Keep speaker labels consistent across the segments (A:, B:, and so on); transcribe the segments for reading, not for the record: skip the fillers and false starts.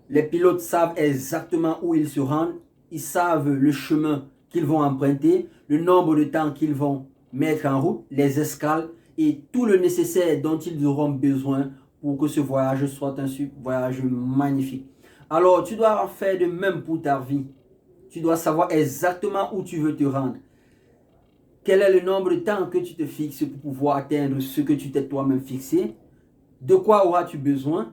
A: Les pilotes savent exactement où ils se rendent. Ils savent le chemin qu'ils vont emprunter, le nombre de temps qu'ils vont mettre en route, les escales et tout le nécessaire dont ils auront besoin pour que ce voyage soit un voyage magnifique. Alors, tu dois faire de même pour ta vie. Tu dois savoir exactement où tu veux te rendre. Quel est le nombre de temps que tu te fixes pour pouvoir atteindre ce que tu t'es toi-même fixé? De quoi auras-tu besoin?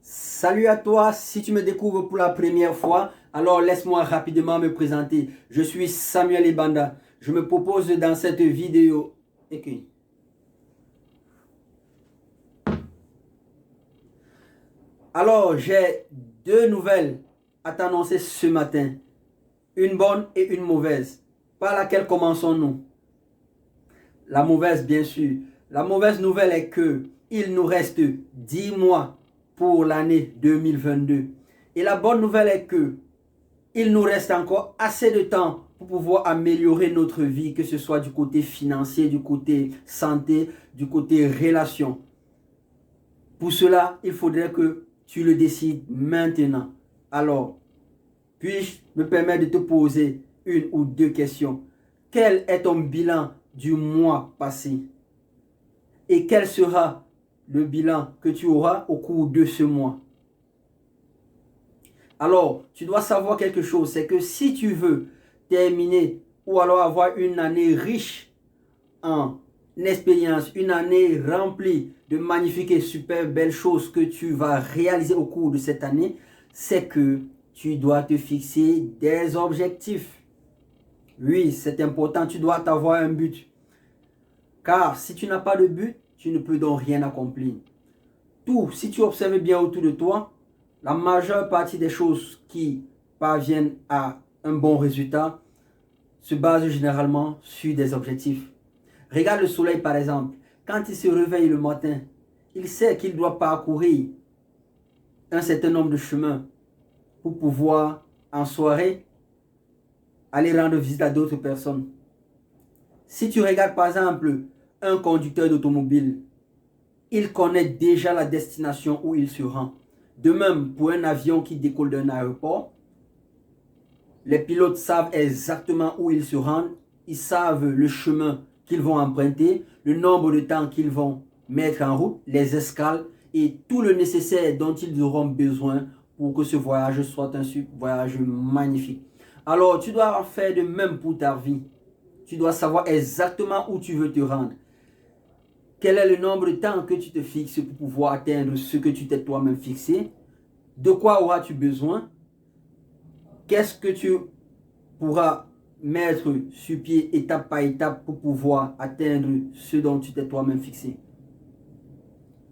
A: Salut à toi, si tu me découvres pour la première fois, alors laisse-moi rapidement me présenter. Je suis Samuel Ebanda. Je me propose dans cette vidéo. Okay. Alors, j'ai deux nouvelles à t'annoncer ce matin. Une bonne et une mauvaise. Par laquelle commençons-nous? La mauvaise, bien sûr. La mauvaise nouvelle est que il nous reste 10 mois pour l'année 2022. Et la bonne nouvelle est que il nous reste encore assez de temps pour pouvoir améliorer notre vie, que ce soit du côté financier, du côté santé, du côté relation. Pour cela, il faudrait que tu le décides maintenant. Alors, puis-je me permettre de te poser une ou deux questions? Quel est ton bilan du mois passé? Et quel sera le bilan que tu auras au cours de ce mois? Alors, tu dois savoir quelque chose, c'est que si tu veux terminer ou alors avoir une année riche en expérience, une année remplie de magnifiques et super belles choses que tu vas réaliser au cours de cette année, c'est que tu dois te fixer des objectifs. Oui, c'est important, tu dois avoir un but. Car si tu n'as pas de but, tu ne peux donc rien accomplir. Tout, si tu observes bien autour de toi, la majeure partie des choses qui parviennent à un bon résultat se basent généralement sur des objectifs. Regarde le soleil par exemple. Quand il se réveille le matin, il sait qu'il doit parcourir un certain nombre de chemins pour pouvoir, en soirée, aller rendre visite à d'autres personnes. Si tu regardes par exemple un conducteur d'automobile, il connaît déjà la destination où il se rend. De même, pour un avion qui décolle d'un aéroport, les pilotes savent exactement où ils se rendent, ils savent le chemin qu'ils vont emprunter, le nombre de temps qu'ils vont mettre en route, les escales et tout le nécessaire dont ils auront besoin pour que ce voyage soit un voyage magnifique. Alors, tu dois faire de même pour ta vie. Tu dois savoir exactement où tu veux te rendre. Quel est le nombre de temps que tu te fixes pour pouvoir atteindre ce que tu t'es toi-même fixé? De quoi auras-tu besoin? Qu'est-ce que tu pourras mettre sur pied étape par étape pour pouvoir atteindre ce dont tu t'es toi-même fixé?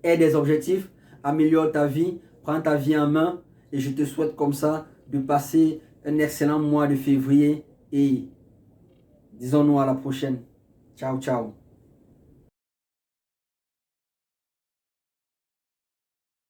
A: Aie des objectifs, améliore ta vie, prends ta vie en main et je te souhaite comme ça de passer un excellent mois de février et disons-nous à la prochaine. Ciao, ciao.